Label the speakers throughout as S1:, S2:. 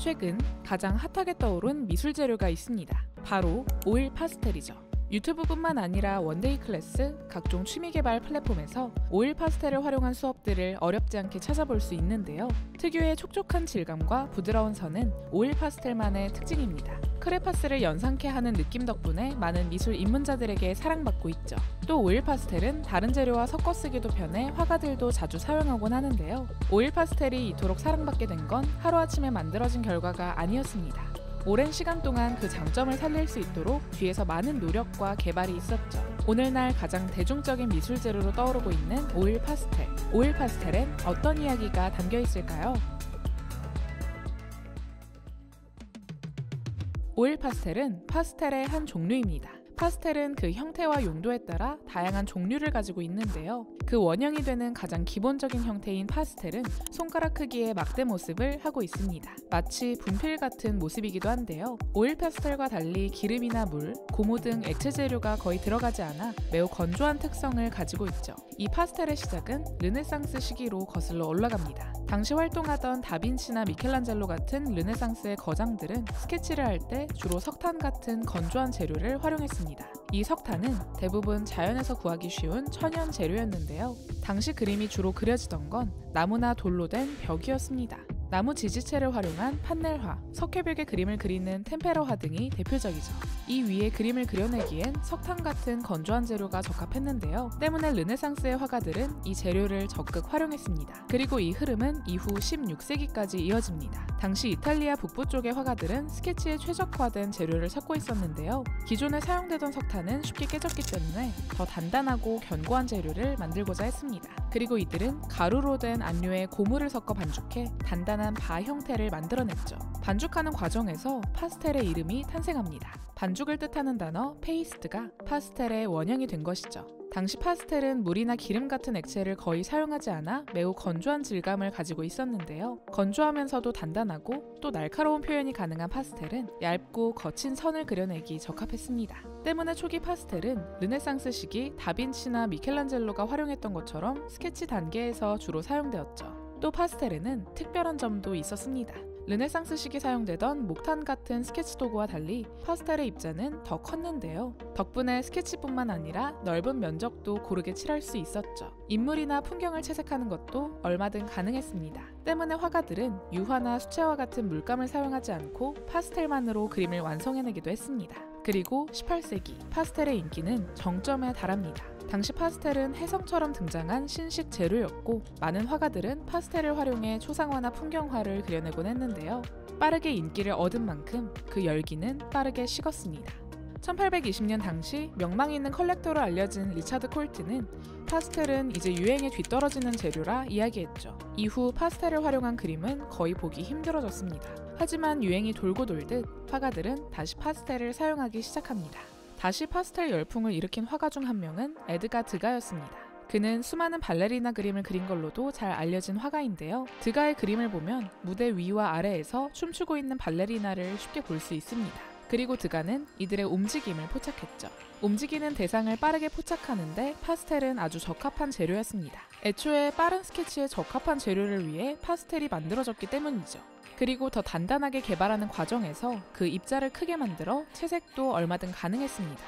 S1: 최근 가장 핫하게 떠오른 미술 재료가 있습니다. 바로 오일 파스텔이죠. 유튜브뿐만 아니라 원데이 클래스, 각종 취미개발 플랫폼에서 오일 파스텔을 활용한 수업들을 어렵지 않게 찾아볼 수 있는데요. 특유의 촉촉한 질감과 부드러운 선은 오일 파스텔만의 특징입니다. 크레파스를 연상케 하는 느낌 덕분에 많은 미술 입문자들에게 사랑받고 있죠. 또 오일 파스텔은 다른 재료와 섞어 쓰기도 편해 화가들도 자주 사용하곤 하는데요. 오일 파스텔이 이토록 사랑받게 된 건 하루아침에 만들어진 결과가 아니었습니다. 오랜 시간 동안 그 장점을 살릴 수 있도록 뒤에서 많은 노력과 개발이 있었죠. 오늘날 가장 대중적인 미술 재료로 떠오르고 있는 오일 파스텔. 오일 파스텔엔 어떤 이야기가 담겨 있을까요? 오일 파스텔은 파스텔의 한 종류입니다. 파스텔은 그 형태와 용도에 따라 다양한 종류를 가지고 있는데요. 그 원형이 되는 가장 기본적인 형태인 파스텔은 손가락 크기의 막대 모습을 하고 있습니다. 마치 분필 같은 모습이기도 한데요. 오일 파스텔과 달리 기름이나 물, 고무 등 액체 재료가 거의 들어가지 않아 매우 건조한 특성을 가지고 있죠. 이 파스텔의 시작은 르네상스 시기로 거슬러 올라갑니다. 당시 활동하던 다빈치나 미켈란젤로 같은 르네상스의 거장들은 스케치를 할 때 주로 석탄 같은 건조한 재료를 활용했습니다. 이 석탄은 대부분 자연에서 구하기 쉬운 천연 재료였는데요. 당시 그림이 주로 그려지던 건 나무나 돌로 된 벽이었습니다. 나무 지지체를 활용한 판넬화, 석회벽에 그림을 그리는 템페러화 등이 대표적이죠. 이 위에 그림을 그려내기엔 석탄 같은 건조한 재료가 적합했는데요. 때문에 르네상스의 화가들은 이 재료를 적극 활용했습니다. 그리고 이 흐름은 이후 16세기까지 이어집니다. 당시 이탈리아 북부 쪽의 화가들은 스케치에 최적화된 재료를 찾고 있었는데요. 기존에 사용되던 석탄은 쉽게 깨졌기 때문에 더 단단하고 견고한 재료를 만들고자 했습니다. 그리고 이들은 가루로 된 안료에 고무를 섞어 반죽해 단단한 바 형태를 만들어냈죠. 반죽하는 과정에서 파스텔의 이름이 탄생합니다. 반죽을 뜻하는 단어 페이스트가 파스텔의 원형이 된 것이죠. 당시 파스텔은 물이나 기름 같은 액체를 거의 사용하지 않아 매우 건조한 질감을 가지고 있었는데요. 건조하면서도 단단하고 또 날카로운 표현이 가능한 파스텔은 얇고 거친 선을 그려내기 적합했습니다. 때문에 초기 파스텔은 르네상스 시기 다빈치나 미켈란젤로가 활용했던 것처럼 스케치 단계에서 주로 사용되었죠. 또 파스텔에는 특별한 점도 있었습니다. 르네상스 시기 사용되던 목탄 같은 스케치 도구와 달리 파스텔의 입자는 더 컸는데요. 덕분에 스케치뿐만 아니라 넓은 면적도 고르게 칠할 수 있었죠. 인물이나 풍경을 채색하는 것도 얼마든 가능했습니다. 때문에 화가들은 유화나 수채화 같은 물감을 사용하지 않고 파스텔만으로 그림을 완성해내기도 했습니다. 그리고 18세기 파스텔의 인기는 정점에 달합니다. 당시 파스텔은 혜성처럼 등장한 신식 재료였고 많은 화가들은 파스텔을 활용해 초상화나 풍경화를 그려내곤 했는데요. 빠르게 인기를 얻은 만큼 그 열기는 빠르게 식었습니다. 1820년 당시 명망 있는 컬렉터로 알려진 리차드 콜트는 파스텔은 이제 유행에 뒤떨어지는 재료라 이야기했죠. 이후 파스텔을 활용한 그림은 거의 보기 힘들어졌습니다. 하지만 유행이 돌고 돌듯 화가들은 다시 파스텔을 사용하기 시작합니다. 다시 파스텔 열풍을 일으킨 화가 중 한 명은 에드가 드가였습니다. 그는 수많은 발레리나 그림을 그린 걸로도 잘 알려진 화가인데요. 드가의 그림을 보면 무대 위와 아래에서 춤추고 있는 발레리나를 쉽게 볼 수 있습니다. 그리고 드가는 이들의 움직임을 포착했죠. 움직이는 대상을 빠르게 포착하는데 파스텔은 아주 적합한 재료였습니다. 애초에 빠른 스케치에 적합한 재료를 위해 파스텔이 만들어졌기 때문이죠. 그리고 더 단단하게 개발하는 과정에서 그 입자를 크게 만들어 채색도 얼마든 가능했습니다.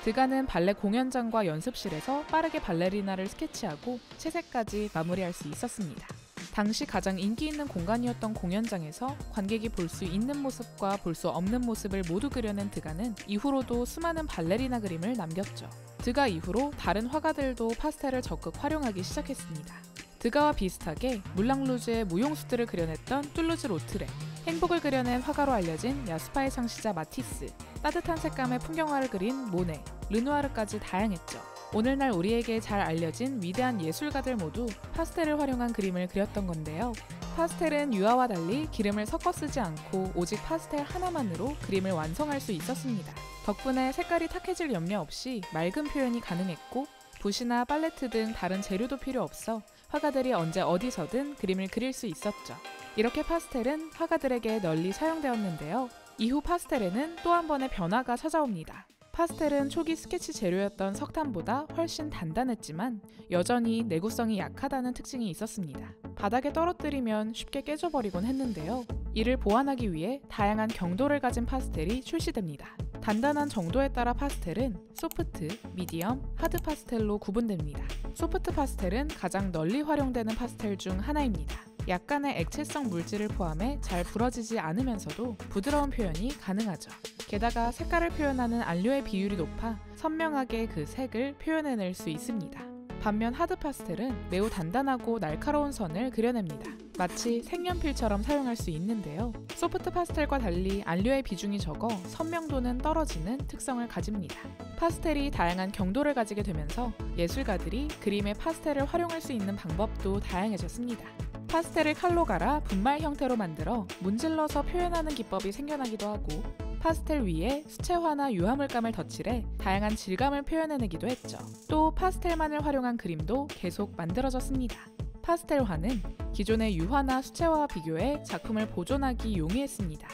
S1: 드가는 발레 공연장과 연습실에서 빠르게 발레리나를 스케치하고 채색까지 마무리할 수 있었습니다. 당시 가장 인기 있는 공간이었던 공연장에서 관객이 볼 수 있는 모습과 볼 수 없는 모습을 모두 그려낸 드가는 이후로도 수많은 발레리나 그림을 남겼죠. 드가 이후로 다른 화가들도 파스텔을 적극 활용하기 시작했습니다. 드가와 비슷하게 물랑루즈의 무용수들을 그려냈던 툴루즈 로트레, 행복을 그려낸 화가로 알려진 야스파의 창시자 마티스, 따뜻한 색감의 풍경화를 그린 모네, 르누아르까지 다양했죠. 오늘날 우리에게 잘 알려진 위대한 예술가들 모두 파스텔을 활용한 그림을 그렸던 건데요. 파스텔은 유화와 달리 기름을 섞어 쓰지 않고 오직 파스텔 하나만으로 그림을 완성할 수 있었습니다. 덕분에 색깔이 탁해질 염려 없이 맑은 표현이 가능했고 붓이나 팔레트 등 다른 재료도 필요 없어 화가들이 언제 어디서든 그림을 그릴 수 있었죠. 이렇게 파스텔은 화가들에게 널리 사용되었는데요. 이후 파스텔에는 또 한 번의 변화가 찾아옵니다. 파스텔은 초기 스케치 재료였던 석탄보다 훨씬 단단했지만 여전히 내구성이 약하다는 특징이 있었습니다. 바닥에 떨어뜨리면 쉽게 깨져버리곤 했는데요. 이를 보완하기 위해 다양한 경도를 가진 파스텔이 출시됩니다. 단단한 정도에 따라 파스텔은 소프트, 미디엄, 하드 파스텔로 구분됩니다. 소프트 파스텔은 가장 널리 활용되는 파스텔 중 하나입니다. 약간의 액체성 물질을 포함해 잘 부러지지 않으면서도 부드러운 표현이 가능하죠. 게다가 색깔을 표현하는 안료의 비율이 높아 선명하게 그 색을 표현해낼 수 있습니다. 반면 하드 파스텔은 매우 단단하고 날카로운 선을 그려냅니다. 마치 색연필처럼 사용할 수 있는데요. 소프트 파스텔과 달리 안료의 비중이 적어 선명도는 떨어지는 특성을 가집니다. 파스텔이 다양한 경도를 가지게 되면서 예술가들이 그림에 파스텔을 활용할 수 있는 방법도 다양해졌습니다. 파스텔을 칼로 갈아 분말 형태로 만들어 문질러서 표현하는 기법이 생겨나기도 하고 파스텔 위에 수채화나 유화물감을 덧칠해 다양한 질감을 표현해내기도 했죠. 또 파스텔만을 활용한 그림도 계속 만들어졌습니다. 파스텔화는 기존의 유화나 수채화와 비교해 작품을 보존하기 용이했습니다.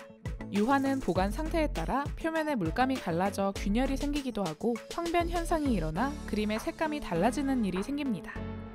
S1: 유화는 보관 상태에 따라 표면에 물감이 갈라져 균열이 생기기도 하고 황변 현상이 일어나 그림의 색감이 달라지는 일이 생깁니다.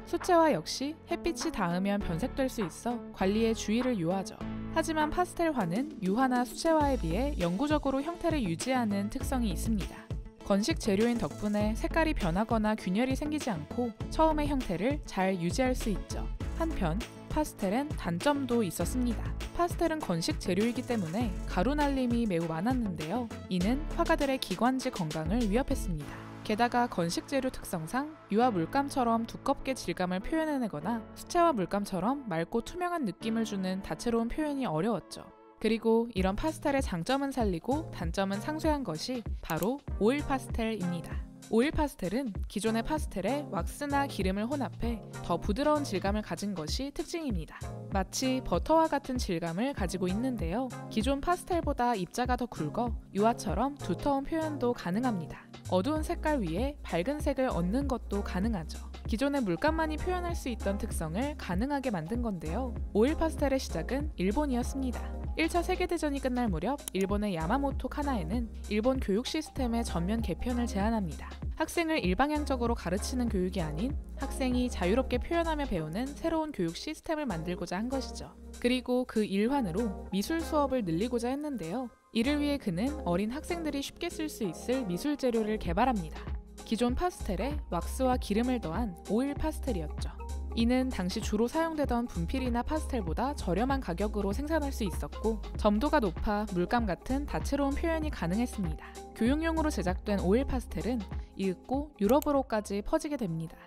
S1: 수채화 역시 햇빛이 닿으면 변색될 수 있어 관리에 주의를 요하죠. 하지만 파스텔화는 유화나 수채화에 비해 영구적으로 형태를 유지하는 특성이 있습니다. 건식 재료인 덕분에 색깔이 변하거나 균열이 생기지 않고 처음의 형태를 잘 유지할 수 있죠. 한편 파스텔엔 단점도 있었습니다. 파스텔은 건식 재료이기 때문에 가루 날림이 매우 많았는데요. 이는 화가들의 기관지 건강을 위협했습니다. 게다가 건식 재료 특성상 유화 물감처럼 두껍게 질감을 표현해내거나 수채화 물감처럼 맑고 투명한 느낌을 주는 다채로운 표현이 어려웠죠. 그리고 이런 파스텔의 장점은 살리고 단점은 상쇄한 것이 바로 오일 파스텔입니다. 오일 파스텔은 기존의 파스텔에 왁스나 기름을 혼합해 더 부드러운 질감을 가진 것이 특징입니다. 마치 버터와 같은 질감을 가지고 있는데요. 기존 파스텔보다 입자가 더 굵어 유화처럼 두터운 표현도 가능합니다. 어두운 색깔 위에 밝은 색을 얻는 것도 가능하죠. 기존의 물감만이 표현할 수 있던 특성을 가능하게 만든 건데요. 오일 파스텔의 시작은 일본이었습니다. 1차 세계대전이 끝날 무렵 일본의 야마모토 카나에는 일본 교육 시스템의 전면 개편을 제안합니다. 학생을 일방향적으로 가르치는 교육이 아닌 학생이 자유롭게 표현하며 배우는 새로운 교육 시스템을 만들고자 한 것이죠. 그리고 그 일환으로 미술 수업을 늘리고자 했는데요. 이를 위해 그는 어린 학생들이 쉽게 쓸 수 있을 미술 재료를 개발합니다. 기존 파스텔에 왁스와 기름을 더한 오일 파스텔이었죠. 이는 당시 주로 사용되던 분필이나 파스텔보다 저렴한 가격으로 생산할 수 있었고 점도가 높아 물감 같은 다채로운 표현이 가능했습니다. 교육용으로 제작된 오일 파스텔은 이윽고 유럽으로까지 퍼지게 됩니다.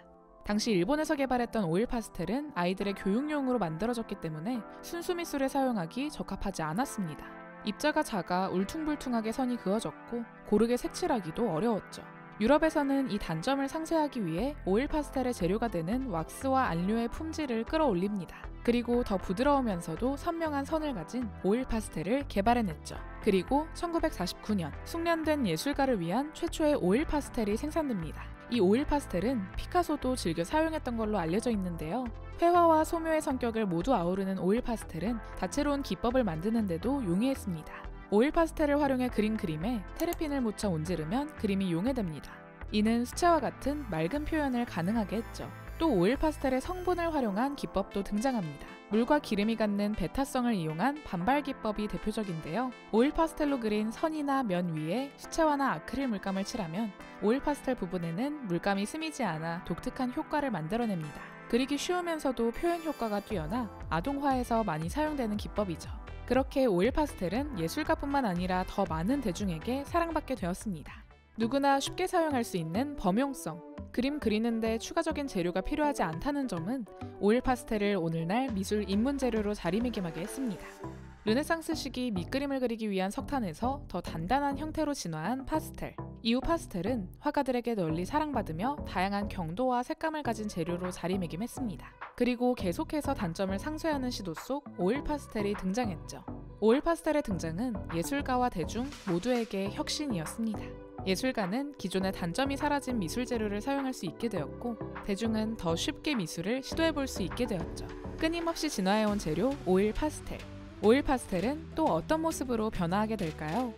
S1: 당시 일본에서 개발했던 오일 파스텔은 아이들의 교육용으로 만들어졌기 때문에 순수 미술에 사용하기 적합하지 않았습니다. 입자가 작아 울퉁불퉁하게 선이 그어졌고 고르게 색칠하기도 어려웠죠. 유럽에서는 이 단점을 상쇄하기 위해 오일 파스텔의 재료가 되는 왁스와 안료의 품질을 끌어올립니다. 그리고 더 부드러우면서도 선명한 선을 가진 오일 파스텔을 개발해냈죠. 그리고 1949년 숙련된 예술가를 위한 최초의 오일 파스텔이 생산됩니다. 이 오일 파스텔은 피카소도 즐겨 사용했던 걸로 알려져 있는데요. 회화와 소묘의 성격을 모두 아우르는 오일 파스텔은 다채로운 기법을 만드는데도 용이했습니다. 오일 파스텔을 활용해 그린 그림에 테레핀을 묻혀 온지르면 그림이 용해됩니다. 이는 수채화 같은 맑은 표현을 가능하게 했죠. 또 오일 파스텔의 성분을 활용한 기법도 등장합니다. 물과 기름이 갖는 베타성을 이용한 반발 기법이 대표적인데요. 오일 파스텔로 그린 선이나 면 위에 수채화나 아크릴 물감을 칠하면 오일 파스텔 부분에는 물감이 스미지 않아 독특한 효과를 만들어냅니다. 그리기 쉬우면서도 표현 효과가 뛰어나 아동화에서 많이 사용되는 기법이죠. 그렇게 오일 파스텔은 예술가뿐만 아니라 더 많은 대중에게 사랑받게 되었습니다. 누구나 쉽게 사용할 수 있는 범용성, 그림 그리는데 추가적인 재료가 필요하지 않다는 점은 오일 파스텔을 오늘날 미술 입문 재료로 자리매김하게 했습니다. 르네상스 시기 밑그림을 그리기 위한 석탄에서 더 단단한 형태로 진화한 파스텔. 이후 파스텔은 화가들에게 널리 사랑받으며 다양한 경도와 색감을 가진 재료로 자리매김했습니다. 그리고 계속해서 단점을 상쇄하는 시도 속 오일 파스텔이 등장했죠. 오일 파스텔의 등장은 예술가와 대중 모두에게 혁신이었습니다. 예술가는 기존의 단점이 사라진 미술 재료를 사용할 수 있게 되었고 대중은 더 쉽게 미술을 시도해볼 수 있게 되었죠. 끊임없이 진화해온 재료 오일 파스텔. 오일 파스텔은 또 어떤 모습으로 변화하게 될까요?